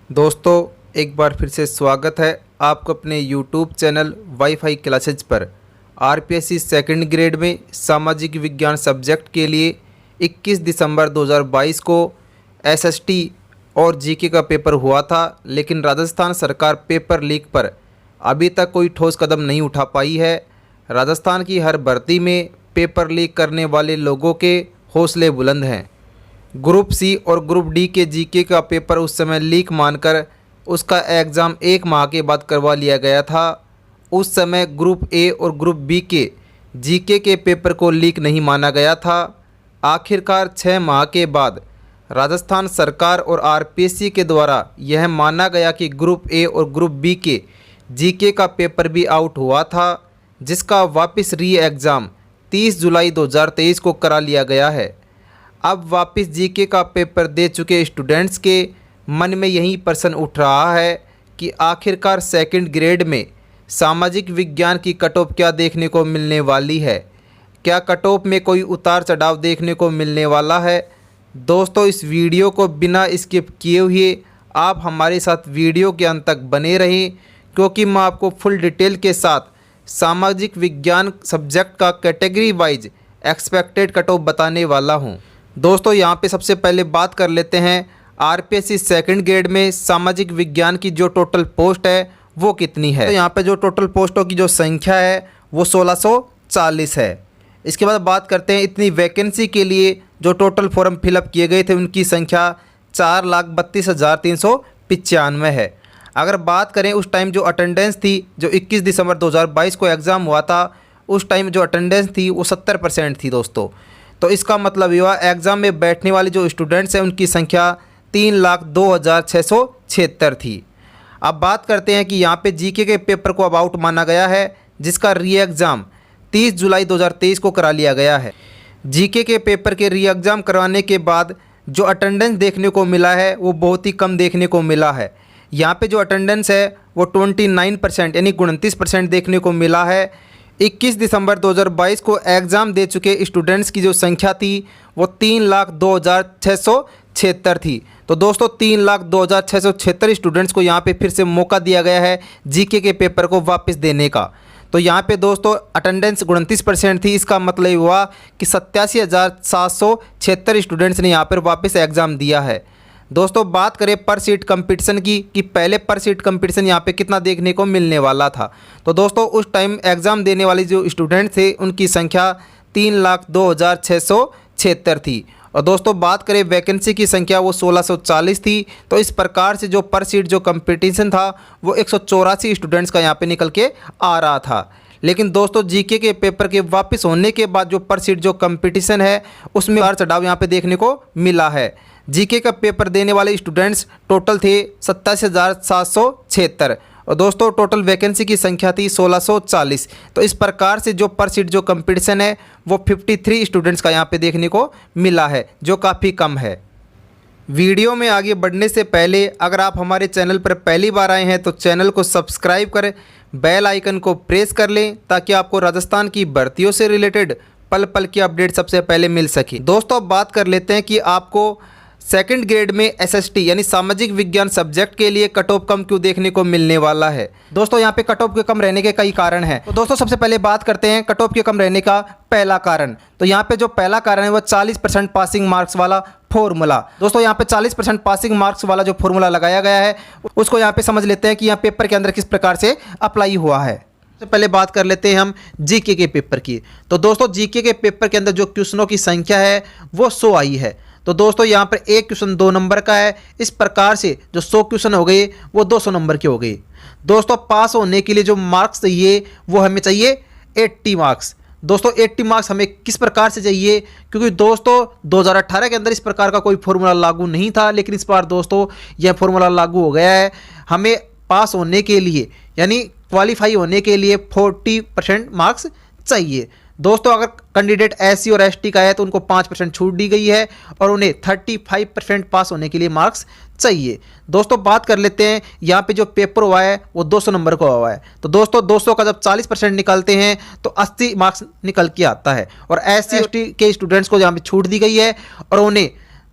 दोस्तों, एक बार फिर से स्वागत है आपको अपने YouTube चैनल वाईफाई क्लासेज पर। आरपीएससी सेकंड ग्रेड में सामाजिक विज्ञान सब्जेक्ट के लिए 21 दिसंबर 2022 को एसएसटी और जीके का पेपर हुआ था, लेकिन राजस्थान सरकार पेपर लीक पर अभी तक कोई ठोस कदम नहीं उठा पाई है। राजस्थान की हर भर्ती में पेपर लीक करने वाले लोगों के हौसले बुलंद हैं। ग्रुप सी और ग्रुप डी के जीके का पेपर उस समय लीक मानकर उसका एग्ज़ाम 1 माह के बाद करवा लिया गया था। उस समय ग्रुप ए और ग्रुप बी के जीके के पेपर को लीक नहीं माना गया था। आखिरकार 6 माह के बाद राजस्थान सरकार और आरपीएससी के द्वारा यह माना गया कि ग्रुप ए और ग्रुप बी के जीके का पेपर भी आउट हुआ था, जिसका वापस री एग्ज़ाम 30 जुलाई 2023 को करा लिया गया है। अब वापस जीके का पेपर दे चुके स्टूडेंट्स के मन में यही प्रश्न उठ रहा है कि आखिरकार सेकंड ग्रेड में सामाजिक विज्ञान की कट ऑफ क्या देखने को मिलने वाली है। क्या कट ऑफ में कोई उतार चढ़ाव देखने को मिलने वाला है? दोस्तों, इस वीडियो को बिना स्किप किए हुए आप हमारे साथ वीडियो के अंत तक बने रहें, क्योंकि मैं आपको फुल डिटेल के साथ सामाजिक विज्ञान सब्जेक्ट का category wise expected cut off बताने वाला हूं। दोस्तों, यहाँ पे सबसे पहले बात कर लेते हैं आरपीएससी सेकंड ग्रेड में सामाजिक विज्ञान की जो टोटल पोस्ट है वो कितनी है। तो यहाँ पे जो टोटल पोस्टों की जो संख्या है वो 1640 है। इसके बाद बात करते हैं इतनी वैकेंसी के लिए जो टोटल फॉर्म फिलअप किए गए थे उनकी संख्या 4,32,395 है। अगर बात करें उस टाइम जो अटेंडेंस थी, जो 21 दिसंबर 2022 को एग्ज़ाम हुआ था, उस टाइम जो अटेंडेंस थी वो 70% थी दोस्तों। तो इसका मतलब ये हुआ एग्ज़ाम में बैठने वाले जो स्टूडेंट्स हैं उनकी संख्या 3,02,676 थी। अब बात करते हैं कि यहाँ पे जीके के पेपर को अब आउट माना गया है, जिसका री एग्ज़ाम 30 जुलाई 2023 को करा लिया गया है। जीके के पेपर के री एग्ज़ाम करवाने के बाद जो अटेंडेंस देखने को मिला है वो बहुत ही कम देखने को मिला है। यहाँ पे जो अटेंडेंस है वो 29% यानी 29% देखने को मिला है। 21 दिसंबर 2022 को एग्ज़ाम दे चुके स्टूडेंट्स की जो संख्या थी वो 3,02,676 थी। तो दोस्तों, 3,02,676 स्टूडेंट्स को यहाँ पे फिर से मौका दिया गया है जीके के पेपर को वापस देने का। तो यहाँ पे दोस्तों अटेंडेंस 29% थी। इसका मतलब हुआ कि 87,776 स्टूडेंट्स ने यहाँ पर वापस एग्ज़ाम दिया है। दोस्तों, बात करें पर सीट कंपटीशन की कि पहले पर सीट कंपटीशन यहाँ पे कितना देखने को मिलने वाला था। तो दोस्तों, उस टाइम एग्ज़ाम देने वाले जो स्टूडेंट थे उनकी संख्या 3,02,676 थी। और दोस्तों, बात करें वैकेंसी की संख्या वो 1640 थी। तो इस प्रकार से जो पर सीट जो कंपटीशन था वो 184 स्टूडेंट्स का यहाँ पे निकल के आ रहा था। लेकिन दोस्तों, जीके के पेपर के वापस होने के बाद जो पर सीट जो कंपटीशन है उसमें उतार चढ़ाव यहाँ पे देखने को मिला है। जीके का पेपर देने वाले स्टूडेंट्स टोटल थे 27,776 और दोस्तों टोटल वैकेंसी की संख्या थी 1640। तो इस प्रकार से जो पर सीट जो कंपटीशन है वो 53 स्टूडेंट्स का यहाँ पे देखने को मिला है, जो काफ़ी कम है। वीडियो में आगे बढ़ने से पहले अगर आप हमारे चैनल पर पहली बार आए हैं तो चैनल को सब्सक्राइब कर बेल आइकन को प्रेस कर लें, ताकि आपको राजस्थान की भर्तियों से रिलेटेड पल पल की अपडेट सबसे पहले मिल सके। दोस्तों, अब बात कर लेते हैं कि आपको सेकंड ग्रेड में एसएसटी यानी सामाजिक विज्ञान सब्जेक्ट के लिए कट ऑफ कम क्यों देखने को मिलने वाला है। दोस्तों, यहाँ पे कट ऑफ के कम रहने के कई कारण हैं। तो दोस्तों, सबसे पहले बात करते हैं कट ऑफ के कम रहने का पहला कारण। तो यहाँ पे जो पहला कारण है वो 40% पासिंग मार्क्स वाला फॉर्मूला। दोस्तों, यहाँ पे 40% पासिंग मार्क्स वाला जो फॉर्मूला लगाया गया है उसको यहाँ पे समझ लेते हैं कि यहाँ पेपर के अंदर किस प्रकार से अप्लाई हुआ है। सबसे पहले बात कर लेते हैं हम जीके के पेपर की। तो दोस्तों, जीके के पेपर के अंदर जो क्वेश्चनों की संख्या है वो 100 आई है। तो दोस्तों, यहाँ पर एक क्वेश्चन 2 नंबर का है। इस प्रकार से जो 100 क्वेश्चन हो गए वो 200 नंबर के हो गए। दोस्तों, पास होने के लिए जो मार्क्स चाहिए वो हमें चाहिए 80 मार्क्स। दोस्तों, 80 मार्क्स हमें किस प्रकार से चाहिए, क्योंकि दोस्तों 2018 के अंदर इस प्रकार का कोई फॉर्मूला लागू नहीं था, लेकिन इस बार दोस्तों यह फॉर्मूला लागू हो गया है। हमें पास होने के लिए यानी क्वालिफाई होने के लिए 40% मार्क्स चाहिए। दोस्तों, अगर कैंडिडेट एससी और एसटी का है तो उनको 5% छूट दी गई है और उन्हें 35% पास होने के लिए मार्क्स चाहिए। दोस्तों, बात कर लेते हैं यहाँ पे जो पेपर हुआ है वो 200 नंबर का हुआ है। तो दोस्तों, 200 का जब 40% निकालते हैं तो 80 मार्क्स निकल के आता है और एससी एसटी के स्टूडेंट्स को यहाँ पे छूट दी गई है और उन्हें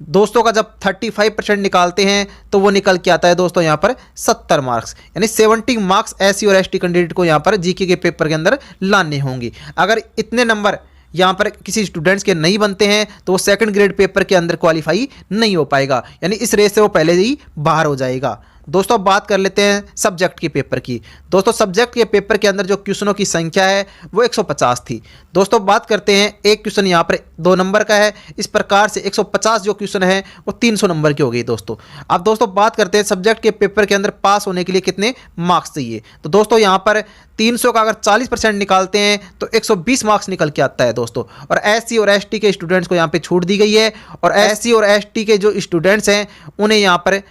दोस्तों का जब 35% निकालते हैं तो वो निकल के आता है दोस्तों यहाँ पर 70 मार्क्स, यानी 70 मार्क्स एससी और एसटी कैंडिडेट को यहाँ पर जीके के पेपर के अंदर लाने होंगे। अगर इतने नंबर यहाँ पर किसी स्टूडेंट्स के नहीं बनते हैं तो वो सेकंड ग्रेड पेपर के अंदर क्वालिफाई नहीं हो पाएगा, यानी इस रेस से वो पहले ही बाहर हो जाएगा। दोस्तों अब बात कर लेते हैं सब्जेक्ट के पेपर की। दोस्तों सब्जेक्ट के पेपर के अंदर जो क्वेश्चनों की संख्या है वो 150 थी। दोस्तों बात करते हैं एक क्वेश्चन यहाँ पर 2 नंबर का है, इस प्रकार से 150 जो क्वेश्चन है वो 300 नंबर की हो गई दोस्तों। अब दोस्तों बात करते हैं सब्जेक्ट के पेपर के अंदर पास होने के लिए कितने मार्क्स चाहिए। तो दोस्तों यहाँ पर 300 का अगर 40% निकालते हैं तो 120 मार्क्स निकल के आता है दोस्तों। और एससी और एसटी के स्टूडेंट्स को यहाँ पे छूट दी गई है, और एससी और एसटी के जो स्टूडेंट्स हैं उन्हें यहाँ पर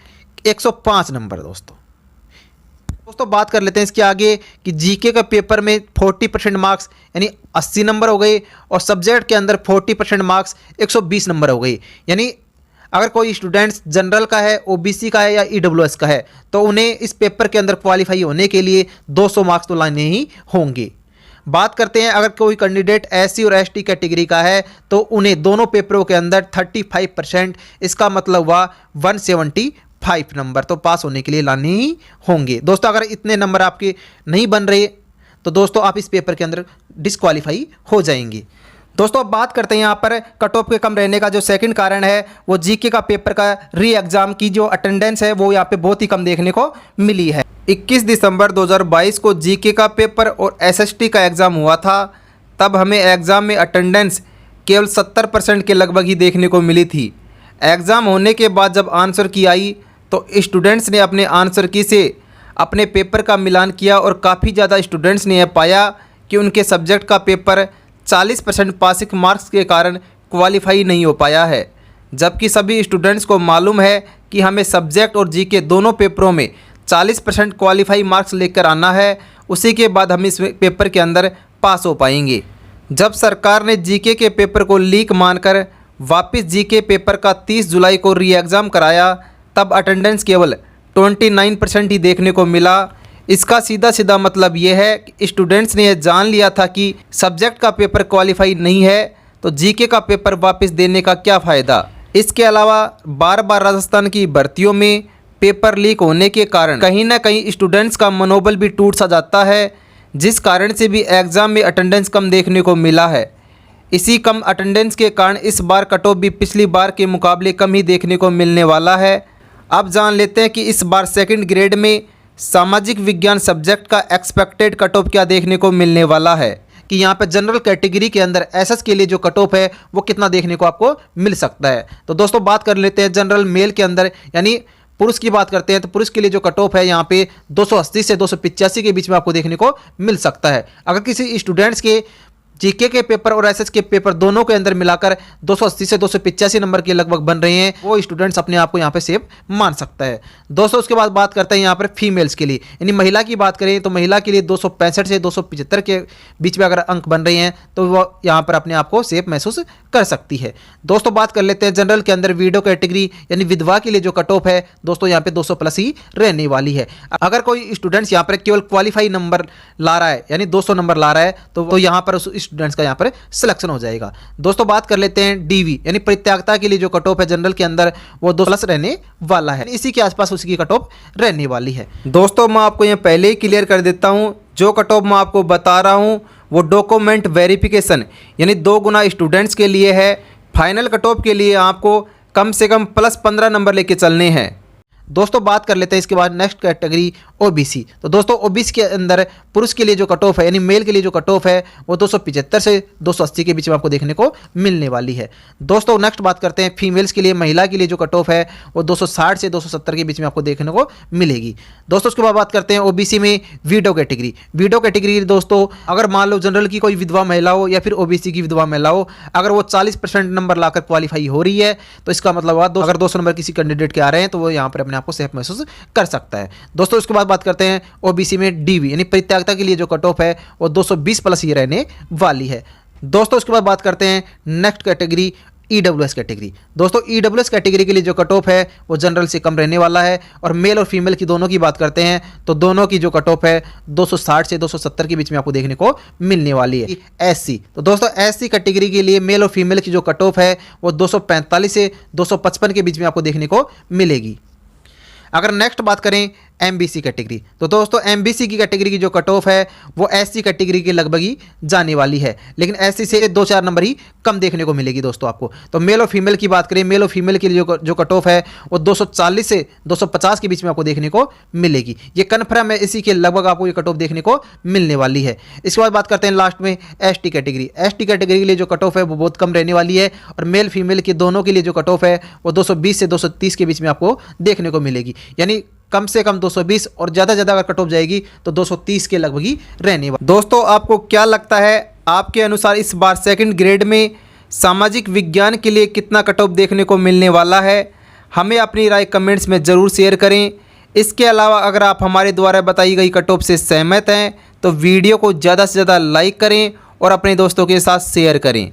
105 नंबर दोस्तों बात कर लेते हैं इसके आगे कि जीके का पेपर में 40% मार्क्स यानी 80 नंबर हो गए, और सब्जेक्ट के अंदर 40% मार्क्स 120 नंबर हो गई। यानी अगर कोई स्टूडेंट्स जनरल का है, ओबीसी का है या ईडब्ल्यूएस का है तो उन्हें इस पेपर के अंदर क्वालिफाई होने के लिए 200 मार्क्स तो लाने ही होंगे। बात करते हैं अगर कोई कैंडिडेट एससी और एसटी कैटेगरी का है तो उन्हें दोनों पेपरों के अंदर 35%, इसका मतलब हुआ 175 नंबर तो पास होने के लिए लाने ही होंगे। दोस्तों अगर इतने नंबर आपके नहीं बन रहे तो दोस्तों आप इस पेपर के अंदर डिस्क्वालीफाई हो जाएंगे। दोस्तों अब बात करते हैं यहाँ पर कट ऑफ के कम रहने का जो सेकंड कारण है वो जीके का पेपर का री एग्ज़ाम की जो अटेंडेंस है वो यहाँ पे बहुत ही कम देखने को मिली है। 21 दिसंबर 2022 को जीके का पेपर और एसएसटी का एग्ज़ाम हुआ था, तब हमें एग्ज़ाम में अटेंडेंस केवल 70% के लगभग ही देखने को मिली थी। एग्ज़ाम होने के बाद जब आंसर की आई तो स्टूडेंट्स ने अपने आंसर की से अपने पेपर का मिलान किया और काफ़ी ज़्यादा स्टूडेंट्स ने यह पाया कि उनके सब्जेक्ट का पेपर 40% पासिंग मार्क्स के कारण क्वालिफाई नहीं हो पाया है, जबकि सभी स्टूडेंट्स को मालूम है कि हमें सब्जेक्ट और जीके दोनों पेपरों में 40% क्वालिफाई मार्क्स लेकर आना है, उसी के बाद हम इस पेपर के अंदर पास हो पाएंगे। जब सरकार ने जीके के पेपर को लीक मानकर वापस जीके पेपर का 30 जुलाई को री एग्ज़ाम कराया, तब अटेंडेंस केवल 29% ही देखने को मिला। इसका सीधा सीधा मतलब ये है कि स्टूडेंट्स ने यह जान लिया था कि सब्जेक्ट का पेपर क्वालिफाई नहीं है तो जीके का पेपर वापस देने का क्या फ़ायदा। इसके अलावा बार बार राजस्थान की भर्तियों में पेपर लीक होने के कारण कहीं ना कहीं स्टूडेंट्स का मनोबल भी टूट सा जाता है, जिस कारण से भी एग्ज़ाम में अटेंडेंस कम देखने को मिला है। इसी कम अटेंडेंस के कारण इस बार कट ऑफ भी पिछली बार के मुकाबले कम ही देखने को मिलने वाला है। अब जान लेते हैं कि इस बार सेकंड ग्रेड में सामाजिक विज्ञान सब्जेक्ट का एक्सपेक्टेड कट ऑफ क्या देखने को मिलने वाला है, कि यहाँ पे जनरल कैटेगरी के अंदर एसएस के लिए जो कट ऑफ है वो कितना देखने को आपको मिल सकता है। तो दोस्तों बात कर लेते हैं जनरल मेल के अंदर, यानी पुरुष की बात करते हैं तो पुरुष के लिए जो कट ऑफ है यहाँ पे 280 से 285 के बीच में आपको देखने को मिल सकता है। अगर किसी स्टूडेंट्स के जीके के पेपर और एसएस के पेपर दोनों के अंदर मिलाकर 280 से 285 नंबर के लगभग बन रहे हैं, वो स्टूडेंट्स अपने आप को यहाँ पे सेफ मान सकता है। दोस्तों उसके बाद बात करते हैं यहाँ पर फीमेल्स के लिए, यानी महिला की बात करें तो महिला के लिए 265 से 275 के बीच में अगर अंक बन रहे हैं तो वो यहाँ पर अपने आप को सेफ महसूस कर सकती है। दोस्तों बात कर लेते हैं जनरल के अंदर विडो कैटेगरी यानी विधवा के लिए जो कट ऑफ है दोस्तों यहाँ पे 200+ ही रहने वाली है। अगर कोई स्टूडेंट्स यहाँ पर केवल क्वालिफाई नंबर ला रहा है यानी 200 नंबर ला रहा है तो यहाँ पर उस स्टूडेंट्स का यहाँ पर सिलेक्शन हो जाएगा। दोस्तों बात कर लेते हैं डीवी यानी परित्यागता के लिए जो कट ऑफ है जनरल के अंदर वो 200+ रहने वाला है, इसी के आसपास उसकी कट ऑफ रहने वाली है। दोस्तों मैं आपको यहाँ पहले ही क्लियर कर देता हूँ, जो कट ऑफ मैं आपको बता रहा हूँ वो डॉक्यूमेंट वेरिफिकेशन यानी 2 गुना स्टूडेंट्स के लिए है। फाइनल कट ऑफ के लिए आपको कम से कम +15 नंबर लेके चलने हैं। दोस्तों बात कर लेते हैं इसके बाद नेक्स्ट कैटेगरी ओबीसी। तो दोस्तों ओबीसी के अंदर पुरुष के लिए जो कट ऑफ है यानी मेल के लिए जो कट ऑफ है वो 275 से 280 के बीच में आपको देखने को मिलने वाली है। दोस्तों नेक्स्ट बात करते हैं फीमेल्स के लिए, महिला के लिए जो कट ऑफ है वो 260 से 270 के बीच में आपको देखने को मिलेगी। दोस्तों उसके बाद बात करते हैं ओबीसी में वीडो कैटेगरी। वीडो कैटेगरी दोस्तों अगर मान लो जनरल की कोई विधवा महिला हो या फिर ओबीसी की विधवा महिला हो, अगर वो 40% नंबर लाकर क्वालिफाई हो रही है तो इसका मतलब अगर 200 नंबर किसी कैंडिडेट के आ रहे हैं तो वो यहाँ पर अपने आपको सेफ महसूस कर सकता है। दोस्तों उसके बाद बात करते हैं ओबीसी में डीवी यानी परित्यागता के लिए जो कट ऑफ है वो 220+ ही रहने वाली है। दोस्तों उसके बाद बात करते हैं नेक्स्ट कैटेगरी EWS कैटेगरी। दोस्तों EWS कैटेगरी के लिए जो कट ऑफ है वो जनरल से कम रहने वाला है। और मेल और फीमेल की दोनों की बात करते हैं तो दोनों की जो कट ऑफ है 260 से 270 के बीच में आपको देखने को मिलने वाली है। SC, तो दोस्तों SC कैटेगरी के लिए मेल और फीमेल की जो कट ऑफ है वो 245 से 255 के बीच में आपको देखने को मिलेगी। अगर नेक्स्ट बात करें MBC कैटेगरी, तो दोस्तों MBC की कैटेगरी की जो कट ऑफ है वो SC कैटेगरी के लगभग ही जाने वाली है, लेकिन SC से 2-4 नंबर ही कम देखने को मिलेगी दोस्तों आपको। तो मेल और फीमेल की बात करें, मेल और फीमेल के लिए जो कट ऑफ है वो 240 से 250 के बीच में आपको देखने को मिलेगी। ये कन्फर्म है, इसी के लगभग आपको ये कट ऑफ देखने को मिलने वाली है। इसके बाद बात करते हैं लास्ट में ST कैटेगरी। ST कैटेगरी के लिए जो कट ऑफ है वो बहुत कम रहने वाली है और मेल फीमेल के दोनों के लिए जो कट ऑफ है वो 220 से 230 के बीच में आपको देखने को मिलेगी। यानी कम से कम 220 और ज़्यादा ज़्यादा अगर कट ऑफ जाएगी तो 230 के लगभग ही रहने वाली। दोस्तों आपको क्या लगता है, आपके अनुसार इस बार सेकंड ग्रेड में सामाजिक विज्ञान के लिए कितना कट ऑफ देखने को मिलने वाला है? हमें अपनी राय कमेंट्स में ज़रूर शेयर करें। इसके अलावा अगर आप हमारे द्वारा बताई गई कट ऑफ से सहमत हैं तो वीडियो को ज़्यादा से ज़्यादा लाइक करें और अपने दोस्तों के साथ शेयर करें।